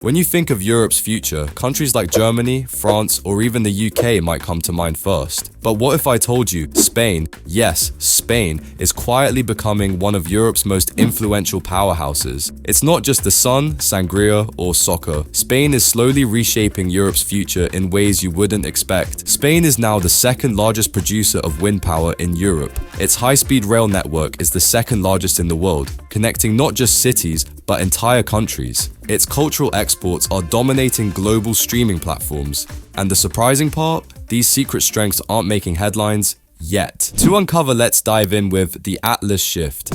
When you think of Europe's future, countries like Germany, France, or even the UK might come to mind first. But what if I told you Spain, yes, Spain, is quietly becoming one of Europe's most influential powerhouses? It's not just the sun, sangria, or soccer. Spain is slowly reshaping Europe's future in ways you wouldn't expect. Spain is now the second largest producer of wind power in Europe. Its high-speed rail network is the second largest in the world, connecting not just cities, but entire countries. Its cultural exports are dominating global streaming platforms. And the surprising part? These secret strengths aren't making headlines yet. To uncover, let's dive in with the Atlas shift.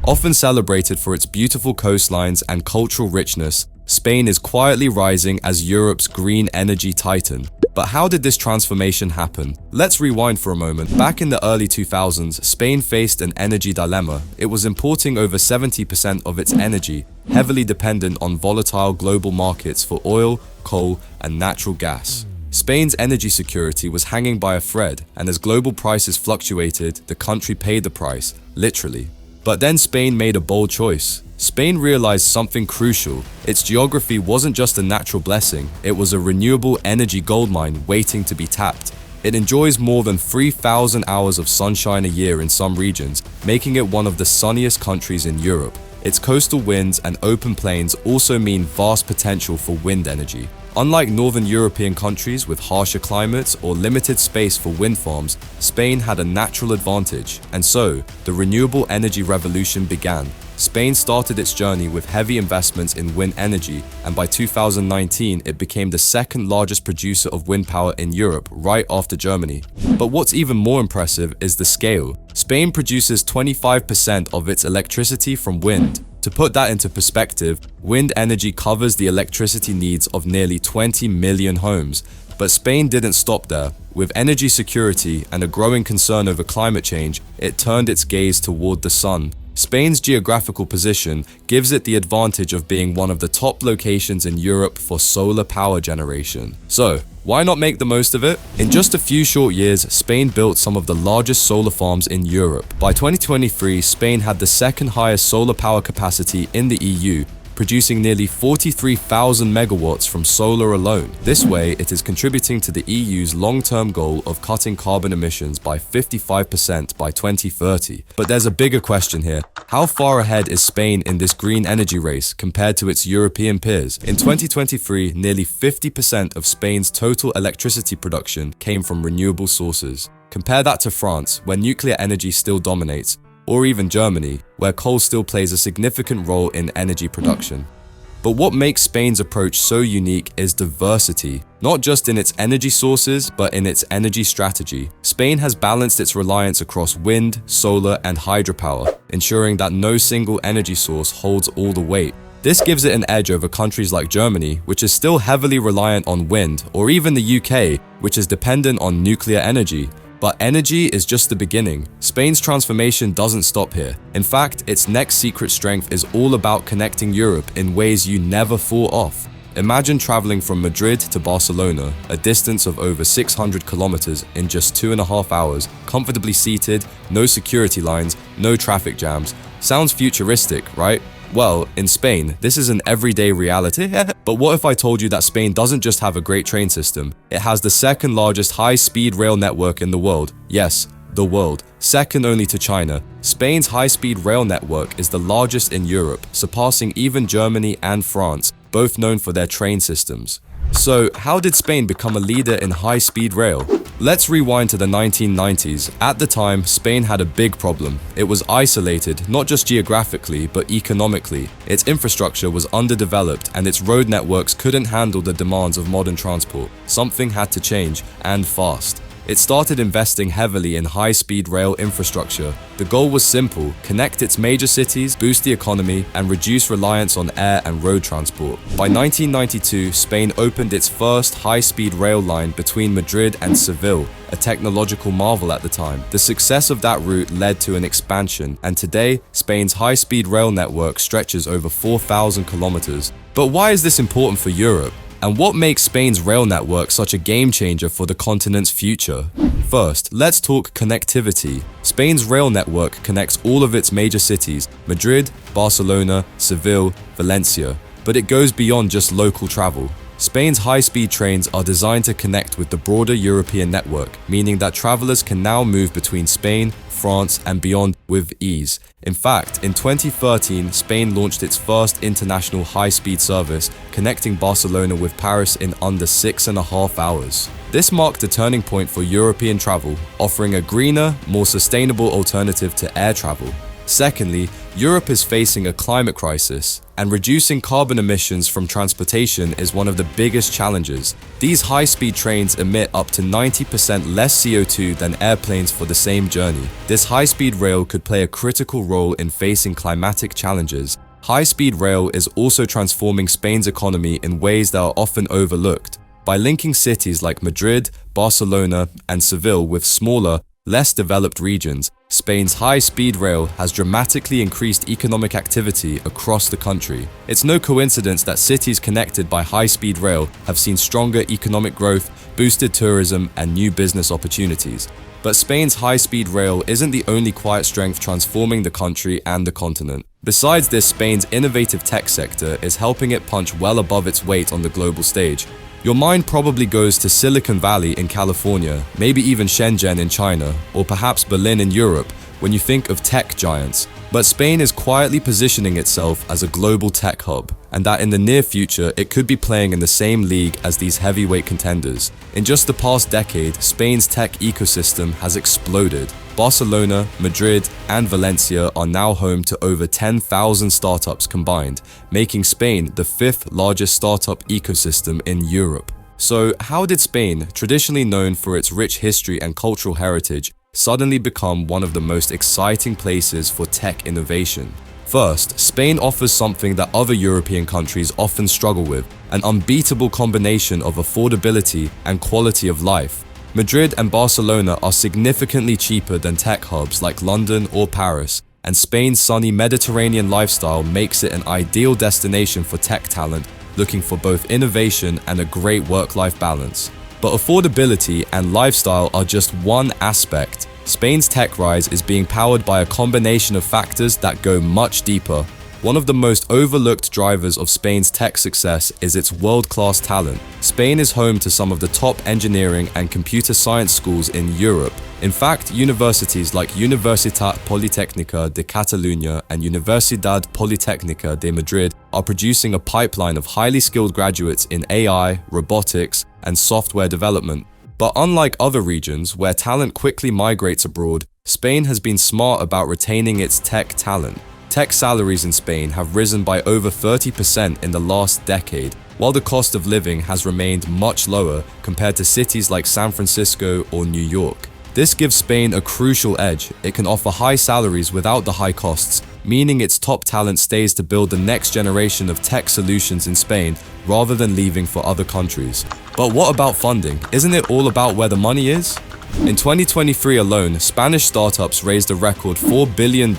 Often celebrated for its beautiful coastlines and cultural richness, Spain is quietly rising as Europe's green energy titan. But how did this transformation happen? Let's rewind for a moment. Back in the early 2000s, Spain faced an energy dilemma. It was importing over 70% of its energy, heavily dependent on volatile global markets for oil, coal, and natural gas. Spain's energy security was hanging by a thread, and as global prices fluctuated, the country paid the price, literally. But then Spain made a bold choice. Spain realized something crucial. Its geography wasn't just a natural blessing, it was a renewable energy goldmine waiting to be tapped. It enjoys more than 3,000 hours of sunshine a year in some regions, making it one of the sunniest countries in Europe. Its coastal winds and open plains also mean vast potential for wind energy. Unlike northern European countries with harsher climates or limited space for wind farms, Spain had a natural advantage, and so the renewable energy revolution began. Spain started its journey with heavy investments in wind energy, and by 2019 it became the second largest producer of wind power in Europe, right after Germany. But what's even more impressive is the scale. Spain produces 25% of its electricity from wind. To put that into perspective, wind energy covers the electricity needs of nearly 20 million homes. But Spain didn't stop there. With energy security and a growing concern over climate change, it turned its gaze toward the sun. Spain's geographical position gives it the advantage of being one of the top locations in Europe for solar power generation. So, why not make the most of it? In just a few short years, Spain built some of the largest solar farms in Europe. By 2023, Spain had the second highest solar power capacity in the EU, producing nearly 43,000 megawatts from solar alone. This way, it is contributing to the EU's long-term goal of cutting carbon emissions by 55% by 2030. But there's a bigger question here. How far ahead is Spain in this green energy race compared to its European peers? In 2023, nearly 50% of Spain's total electricity production came from renewable sources. Compare that to France, where nuclear energy still dominates, or even Germany, where coal still plays a significant role in energy production. But what makes Spain's approach so unique is diversity, not just in its energy sources, but in its energy strategy. Spain has balanced its reliance across wind, solar, and hydropower, ensuring that no single energy source holds all the weight. This gives it an edge over countries like Germany, which is still heavily reliant on wind, or even the UK, which is dependent on nuclear energy. But energy is just the beginning. Spain's transformation doesn't stop here. In fact, its next secret strength is all about connecting Europe in ways you never thought of. Imagine traveling from Madrid to Barcelona, a distance of over 600 kilometers in just 2.5 hours, comfortably seated, no security lines, no traffic jams. Sounds futuristic, right? Well, in Spain, this is an everyday reality. But what if I told you that Spain doesn't just have a great train system? It has the second largest high-speed rail network in the world. Yes, the world. Second only to China. Spain's high-speed rail network is the largest in Europe, surpassing even Germany and France, both known for their train systems. So, how did Spain become a leader in high-speed rail? Let's rewind to the 1990s. At the time, Spain had a big problem. It was isolated, not just geographically, but economically. Its infrastructure was underdeveloped, and its road networks couldn't handle the demands of modern transport. Something had to change, and fast. It started investing heavily in high-speed rail infrastructure. The goal was simple: connect its major cities, boost the economy, and reduce reliance on air and road transport. By 1992, Spain opened its first high-speed rail line between Madrid and Seville, a technological marvel at the time. The success of that route led to an expansion, and today, Spain's high-speed rail network stretches over 4,000 kilometers. But why is this important for Europe? And what makes Spain's rail network such a game changer for the continent's future? First, let's talk connectivity. Spain's rail network connects all of its major cities, Madrid, Barcelona, Seville, Valencia, but it goes beyond just local travel. Spain's high-speed trains are designed to connect with the broader European network, meaning that travelers can now move between Spain, France, and beyond with ease. In fact, in 2013, Spain launched its first international high-speed service, connecting Barcelona with Paris in under 6.5 hours. This marked a turning point for European travel, offering a greener, more sustainable alternative to air travel. Secondly, Europe is facing a climate crisis, and reducing carbon emissions from transportation is one of the biggest challenges. These high-speed trains emit up to 90% less CO2 than airplanes for the same journey. This high-speed rail could play a critical role in facing climatic challenges. High-speed rail is also transforming Spain's economy in ways that are often overlooked. By linking cities like Madrid, Barcelona, and Seville with smaller, less developed regions, Spain's high-speed rail has dramatically increased economic activity across the country. It's no coincidence that cities connected by high-speed rail have seen stronger economic growth, boosted tourism, and new business opportunities. But Spain's high-speed rail isn't the only quiet strength transforming the country and the continent. Besides this, Spain's innovative tech sector is helping it punch well above its weight on the global stage. Your mind probably goes to Silicon Valley in California, maybe even Shenzhen in China, or perhaps Berlin in Europe when you think of tech giants. But Spain is quietly positioning itself as a global tech hub, and that in the near future it could be playing in the same league as these heavyweight contenders. In just the past decade, Spain's tech ecosystem has exploded. Barcelona, Madrid, and Valencia are now home to over 10,000 startups combined, making Spain the fifth largest startup ecosystem in Europe. So, how did Spain, traditionally known for its rich history and cultural heritage, suddenly become one of the most exciting places for tech innovation? First, Spain offers something that other European countries often struggle with: an unbeatable combination of affordability and quality of life. Madrid and Barcelona are significantly cheaper than tech hubs like London or Paris, and Spain's sunny Mediterranean lifestyle makes it an ideal destination for tech talent looking for both innovation and a great work-life balance. But affordability and lifestyle are just one aspect. Spain's tech rise is being powered by a combination of factors that go much deeper. One of the most overlooked drivers of Spain's tech success is its world-class talent. Spain is home to some of the top engineering and computer science schools in Europe. In fact, universities like Universitat Politécnica de Catalunya and Universidad Politécnica de Madrid are producing a pipeline of highly skilled graduates in AI, robotics, and software development. But unlike other regions where talent quickly migrates abroad, Spain has been smart about retaining its tech talent. Tech salaries in Spain have risen by over 30% in the last decade, while the cost of living has remained much lower compared to cities like San Francisco or New York. This gives Spain a crucial edge. It can offer high salaries without the high costs, meaning its top talent stays to build the next generation of tech solutions in Spain rather than leaving for other countries. But what about funding? Isn't it all about where the money is? In 2023 alone, Spanish startups raised a record $4 billion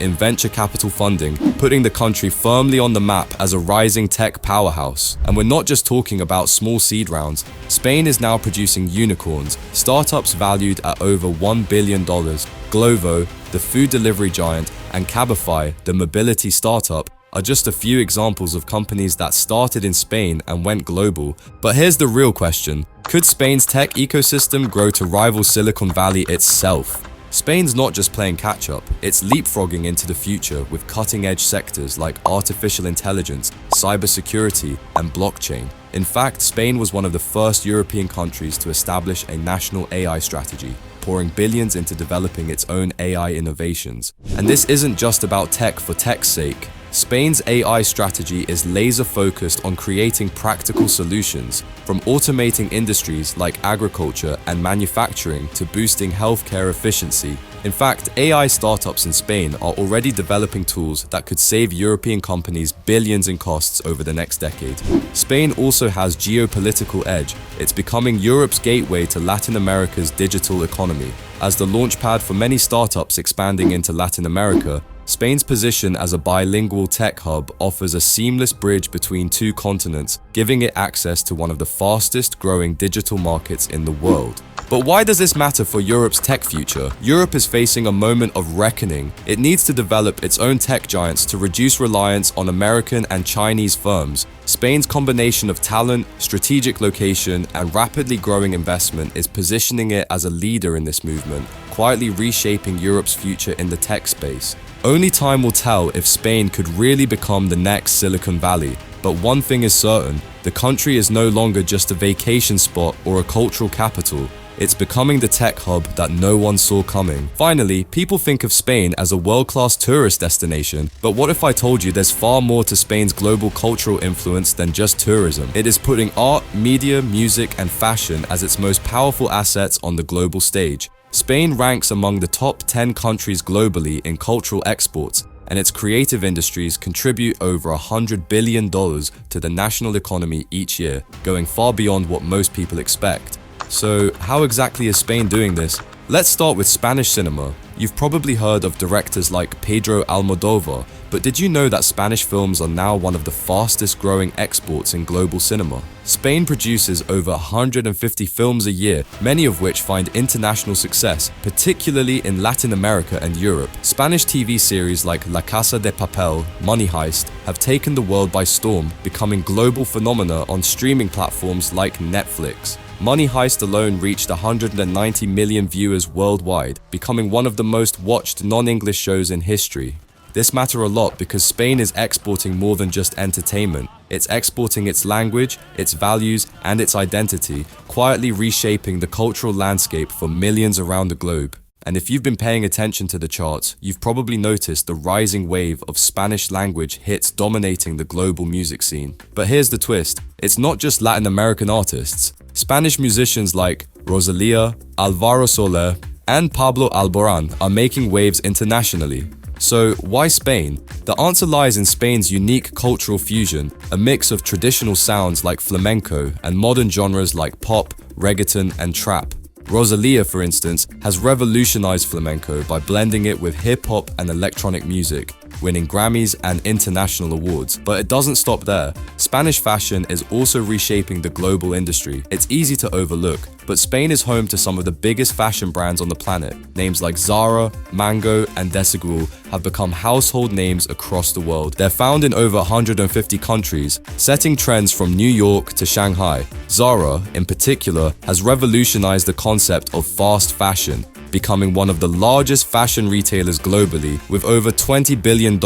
in venture capital funding, putting the country firmly on the map as a rising tech powerhouse. And we're not just talking about small seed rounds. Spain is now producing unicorns, startups valued at over $1 billion. Glovo, the food delivery giant, and Cabify, the mobility startup, are just a few examples of companies that started in Spain and went global. But here's the real question: could Spain's tech ecosystem grow to rival Silicon Valley itself? Spain's not just playing catch-up, it's leapfrogging into the future with cutting-edge sectors like artificial intelligence, cybersecurity, and blockchain. In fact, Spain was one of the first European countries to establish a national AI strategy, pouring billions into developing its own AI innovations. And this isn't just about tech for tech's sake. Spain's AI strategy is laser-focused on creating practical solutions, from automating industries like agriculture and manufacturing to boosting healthcare efficiency. In fact, AI startups in Spain are already developing tools that could save European companies billions in costs over the next decade. Spain also has geopolitical edge. It's becoming Europe's gateway to Latin America's digital economy. As the launchpad for many startups expanding into Latin America, Spain's position as a bilingual tech hub offers a seamless bridge between two continents, giving it access to one of the fastest growing digital markets in the world. But why does this matter for Europe's tech future? Europe is facing a moment of reckoning. It needs to develop its own tech giants to reduce reliance on American and Chinese firms. Spain's combination of talent, strategic location, and rapidly growing investment is positioning it as a leader in this movement, quietly reshaping Europe's future in the tech space. Only time will tell if Spain could really become the next Silicon Valley. But one thing is certain, the country is no longer just a vacation spot or a cultural capital. It's becoming the tech hub that no one saw coming. Finally, people think of Spain as a world-class tourist destination, but what if I told you there's far more to Spain's global cultural influence than just tourism? It is putting art, media, music, and fashion as its most powerful assets on the global stage. Spain ranks among the top 10 countries globally in cultural exports, and its creative industries contribute over $100 billion to the national economy each year, going far beyond what most people expect. So, how exactly is Spain doing this? Let's start with Spanish cinema. You've probably heard of directors like Pedro Almodóvar, but did you know that Spanish films are now one of the fastest growing exports in global cinema? Spain produces over 150 films a year, many of which find international success, particularly in Latin America and Europe. Spanish TV series like La Casa de Papel, Money Heist, have taken the world by storm, becoming global phenomena on streaming platforms like Netflix. Money Heist alone reached 190 million viewers worldwide, becoming one of the most watched non-English shows in history. This matters a lot because Spain is exporting more than just entertainment. It's exporting its language, its values, and its identity, quietly reshaping the cultural landscape for millions around the globe. And if you've been paying attention to the charts, you've probably noticed the rising wave of Spanish language hits dominating the global music scene. But here's the twist, it's not just Latin American artists. Spanish musicians like Rosalía, Álvaro Soler, and Pablo Alborán are making waves internationally. So why Spain? The answer lies in Spain's unique cultural fusion, a mix of traditional sounds like flamenco and modern genres like pop, reggaeton, and trap. Rosalía, for instance, has revolutionized flamenco by blending it with hip-hop and electronic music, winning Grammys and international awards. But it doesn't stop there. Spanish fashion is also reshaping the global industry. It's easy to overlook, but Spain is home to some of the biggest fashion brands on the planet. Names like Zara, Mango, and Desigual have become household names across the world. They're found in over 150 countries, setting trends from New York to Shanghai. Zara, in particular, has revolutionized the concept of fast fashion, becoming one of the largest fashion retailers globally, with over $20 billion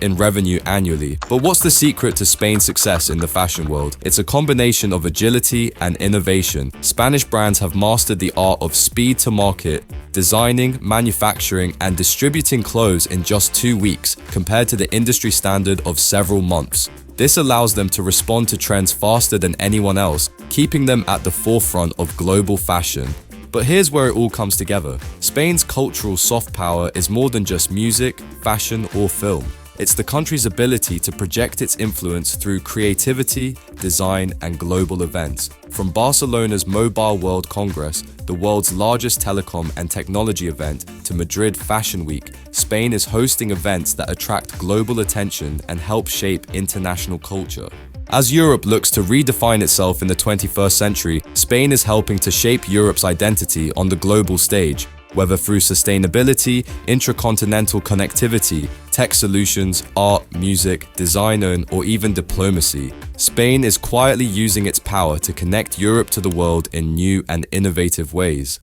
in revenue annually. But what's the secret to Spain's success in the fashion world? It's a combination of agility and innovation. Spanish brands have mastered the art of speed to market, designing, manufacturing, and distributing clothes in just 2 weeks, compared to the industry standard of several months. This allows them to respond to trends faster than anyone else, keeping them at the forefront of global fashion. But here's where it all comes together. Spain's cultural soft power is more than just music, fashion, or film. It's the country's ability to project its influence through creativity, design, and global events. From Barcelona's Mobile World Congress, the world's largest telecom and technology event, to Madrid Fashion Week, Spain is hosting events that attract global attention and help shape international culture. As Europe looks to redefine itself in the 21st century, Spain is helping to shape Europe's identity on the global stage. Whether through sustainability, intracontinental connectivity, tech solutions, art, music, design, or even diplomacy, Spain is quietly using its power to connect Europe to the world in new and innovative ways.